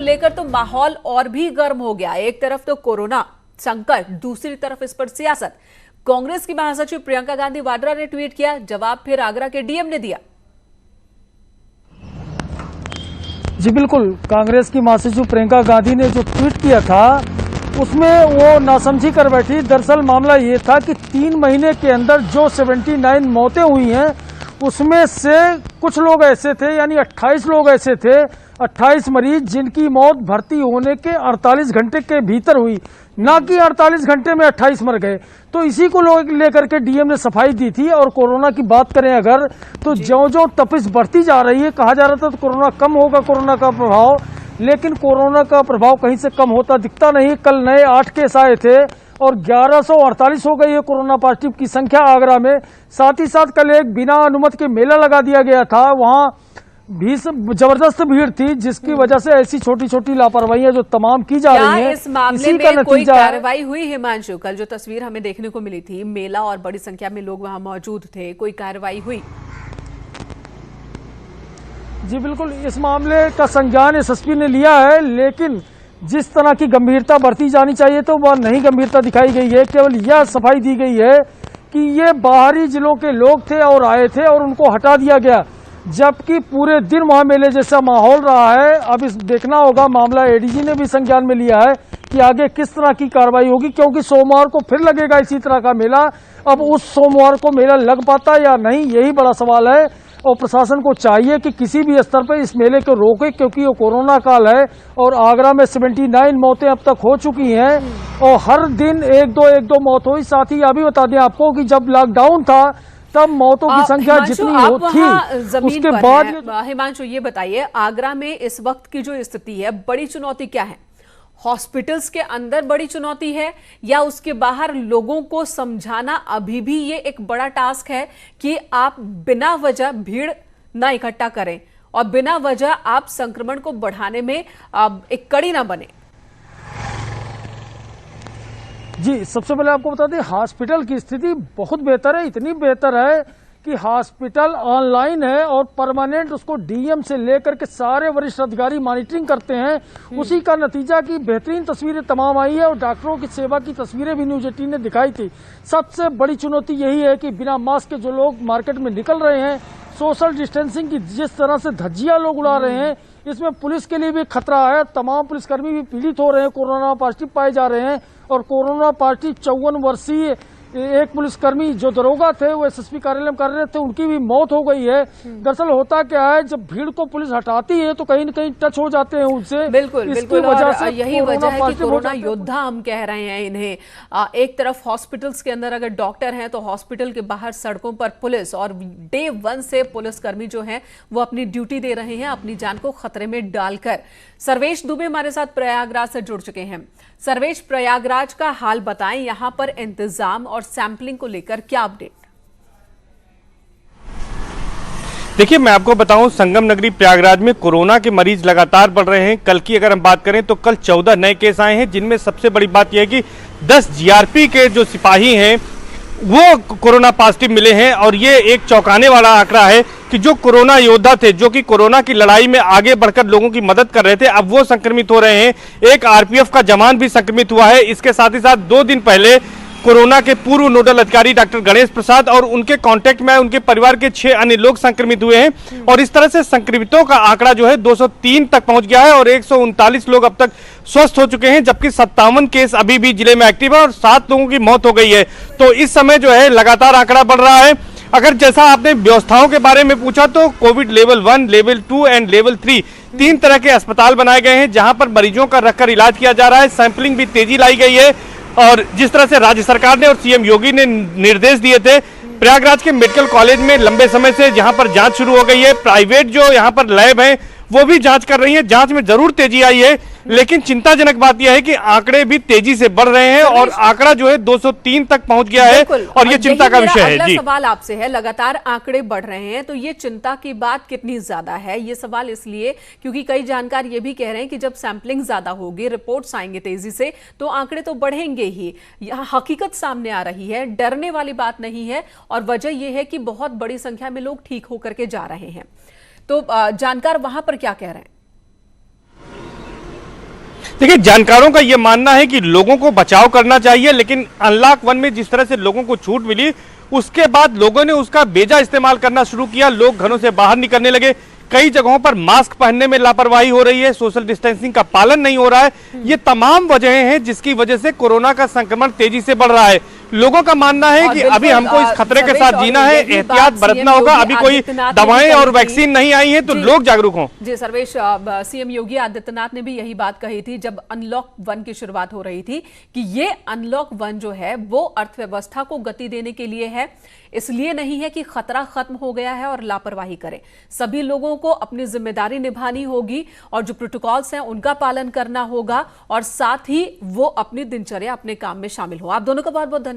लेकर तो माहौल और भी गर्म हो गया। एक तरफ तो कोरोना संकट, दूसरी तरफ इस पर सियासत। कांग्रेस की महासचिव प्रियंका गांधी वाड्रा ने ट्वीट किया, जवाब फिर आगरा के डीएम ने दिया। जी बिल्कुल, कांग्रेस की महासचिव प्रियंका गांधी ने जो ट्वीट किया था उसमें वो नासमझी कर बैठी। दरअसल मामला ये था कि 3 महीने के अंदर जो 79 मौतें हुई हैं उसमें से कुछ लोग ऐसे थे, यानी 28 लोग ऐसे थे, 28 मरीज जिनकी मौत भर्ती होने के 48 घंटे के भीतर हुई, ना कि 48 घंटे में 28 मर गए। तो इसी को लेकर के डीएम ने सफाई दी थी। और कोरोना की बात करें अगर, तो ज्यों-ज्यों तपिश बढ़ती जा रही है, कहा जा रहा था तो कोरोना कम होगा, कोरोना का प्रभाव, लेकिन कोरोना का प्रभाव कहीं से कम होता दिखता नहीं। कल नए 8 केस आए थे और 1148 हो गई है कोरोना पॉजिटिव की संख्या आगरा में। साथ ही साथ कल एक बिना अनुमति के मेला लगा दिया गया था, वहां भी जबरदस्त भीड़ थी, जिसकी वजह से ऐसी छोटी छोटी लापरवाहियां जो तमाम की जा रही हैं, इस मामले में कोई कार्रवाई हुई? हिमांशु, कल जो तस्वीर हमें देखने को मिली थी, मेला और बड़ी संख्या में लोग वहां मौजूद थे, कोई कार्रवाई हुई? जी बिल्कुल, इस मामले का संज्ञान एसएसपी ने लिया है, लेकिन जिस तरह की गंभीरता बढ़ती जानी चाहिए तो वह नहीं गंभीरता दिखाई गई है। केवल यह सफाई दी गई है कि ये बाहरी जिलों के लोग थे और आए थे और उनको हटा दिया गया, जबकि पूरे दिन वहां मेले जैसा माहौल रहा है। अब इस देखना होगा, मामला एडीजी ने भी संज्ञान में लिया है कि आगे किस तरह की कार्रवाई होगी, क्योंकि सोमवार को फिर लगेगा इसी तरह का मेला। अब उस सोमवार को मेला लग पाता या नहीं, यही बड़ा सवाल है। और प्रशासन को चाहिए कि किसी भी स्तर पर इस मेले को रोके, क्योंकि ये कोरोना काल है और आगरा में 79 मौतें अब तक हो चुकी हैं और हर दिन एक दो मौत हुई। साथ ही यह भी बता दें आपको कि जब लॉकडाउन था तब मौतों की संख्या जितनी थी उसके बाद। हिमांशु, ये बताइए, आगरा में इस वक्त की जो स्थिति है, बड़ी चुनौती क्या है? हॉस्पिटल्स के अंदर बड़ी चुनौती है या उसके बाहर लोगों को समझाना अभी भी ये एक बड़ा टास्क है कि आप बिना वजह भीड़ ना इकट्ठा करें और बिना वजह आप संक्रमण को बढ़ाने में एक कड़ी ना बने? जी, सबसे पहले आपको बता दें, हॉस्पिटल की स्थिति बहुत बेहतर है। इतनी बेहतर है कि हॉस्पिटल ऑनलाइन है और परमानेंट उसको डीएम से लेकर के सारे वरिष्ठ अधिकारी मॉनिटरिंग करते हैं। उसी का नतीजा की बेहतरीन तस्वीरें तमाम आई है और डॉक्टरों की सेवा की तस्वीरें भी न्यूज 18 ने दिखाई थी। सबसे बड़ी चुनौती यही है कि बिना मास्क के जो लोग मार्केट में निकल रहे हैं, सोशल डिस्टेंसिंग की जिस तरह से धज्जियां लोग उड़ा रहे हैं, इसमें पुलिस के लिए भी खतरा है। तमाम पुलिसकर्मी भी पीड़ित हो रहे हैं, कोरोना पॉजिटिव पाए जा रहे हैं। और कोरोना पॉजिटिव 54 वर्षीय एक पुलिसकर्मी जो दरोगा थे, वो एसएसपी कार्यालय में कर रहे थे, उनकी भी मौत हो गई है। दरअसल होता क्या है, जब भीड़ को पुलिस हटाती है तो कहीं न कहीं टच हो जाते हैं उनसे। बिल्कुल, वजह से यही वजह है कि कोरोना योद्धा हम कह रहे हैं इन्हें। एक तरफ हॉस्पिटल्स के अंदर अगर डॉक्टर हैं तो हॉस्पिटल के बाहर सड़कों पर पुलिस, और डे 1 से पुलिसकर्मी जो हैं वो अपनी ड्यूटी दे रहे हैं, अपनी जान को खतरे में डालकर। सर्वेश दुबे हमारे साथ प्रयागराज से जुड़ चुके हैं। सर्वेश, प्रयागराज का हाल बताएं, यहां पर इंतजाम और सैंपलिंग को लेकर क्या अपडेट? देखिए, मैं आपको बताऊं, संगम नगरी प्रयागराज में कोरोना के मरीज लगातार बढ़ रहे हैं। कल की अगर हम बात करें तो कल 14 नए केस आए हैं, जिनमें सबसे बड़ी बात यह है कि 10 जीआरपी के जो सिपाही हैं वो कोरोना पॉजिटिव मिले हैं। और ये एक चौंकाने वाला आंकड़ा है कि जो कोरोना योद्धा थे, जो कि कोरोना की लड़ाई में आगे बढ़कर लोगों की मदद कर रहे थे, अब वो संक्रमित हो रहे हैं। एक आरपीएफ का जवान भी संक्रमित हुआ है। इसके साथ ही साथ 2 दिन पहले कोरोना के पूर्व नोडल अधिकारी डॉक्टर गणेश प्रसाद और उनके कांटेक्ट में उनके परिवार के 6 अन्य लोग संक्रमित हुए हैं। और इस तरह से संक्रमितों का आंकड़ा जो है 203 तक पहुंच गया है और 139 लोग अब तक स्वस्थ हो चुके हैं, जबकि 57 केस अभी भी जिले में एक्टिव है और 7 लोगों की मौत हो गई है। तो इस समय जो है लगातार आंकड़ा बढ़ रहा है। अगर जैसा आपने व्यवस्थाओं के बारे में पूछा, तो Covid level 1, level 2 and level 3 3 तरह के अस्पताल बनाए गए हैं, जहां पर मरीजों का रखकर इलाज किया जा रहा है। सैंपलिंग भी तेजी लाई गई है और जिस तरह से राज्य सरकार ने और सीएम योगी ने निर्देश दिए थे, प्रयागराज के मेडिकल कॉलेज में लंबे समय से जहां पर जांच शुरू हो गई है। प्राइवेट जो यहां पर लैब है वो भी जांच कर रही है। जांच में जरूर तेजी आई है, लेकिन चिंताजनक बात यह है कि आंकड़े भी तेजी से बढ़ रहे हैं और आंकड़ा जो है 203 तक पहुंच गया है और ये चिंता का विषय है। जी, सवाल आपसे है, लगातार आंकड़े बढ़ रहे हैं तो ये चिंता की बात कितनी ज्यादा है? ये सवाल इसलिए क्योंकि कई जानकार ये भी कह रहे हैं कि जब सैंपलिंग ज्यादा होगी, रिपोर्ट्स आएंगे तेजी से, तो आंकड़े तो बढ़ेंगे ही। यह हकीकत सामने आ रही है, डरने वाली बात नहीं है। और वजह यह है कि बहुत बड़ी संख्या में लोग ठीक होकर के जा रहे हैं। तो जानकार वहां पर क्या कह रहे हैं? देखिए, जानकारों का ये मानना है कि लोगों को बचाव करना चाहिए, लेकिन अनलॉक 1 में जिस तरह से लोगों को छूट मिली उसके बाद लोगों ने उसका बेजा इस्तेमाल करना शुरू किया। लोग घरों से बाहर निकलने लगे। कई जगहों पर मास्क पहनने में लापरवाही हो रही है, सोशल डिस्टेंसिंग का पालन नहीं हो रहा है। ये तमाम वजहें हैं जिसकी वजह से कोरोना का संक्रमण तेजी से बढ़ रहा है। लोगों का मानना है कि अभी हमको इस खतरे के साथ जीना है, एहतियात बरतना होगा। अभी कोई दवाएं और वैक्सीन नहीं आई है तो लोग जागरूक हों। जी सर्वेश, सीएम योगी आदित्यनाथ ने भी यही बात कही थी जब अनलॉक 1 की शुरुआत हो रही थी कि ये अनलॉक 1 जो है वो अर्थव्यवस्था को गति देने के लिए है, इसलिए नहीं है कि खतरा खत्म हो गया है और लापरवाही करें। सभी लोगों को अपनी जिम्मेदारी निभानी होगी और जो प्रोटोकॉल्स हैं उनका पालन करना होगा और साथ ही वो अपनी दिनचर्या अपने काम में शामिल हो। आप दोनों का बहुत बहुत धन्यवाद।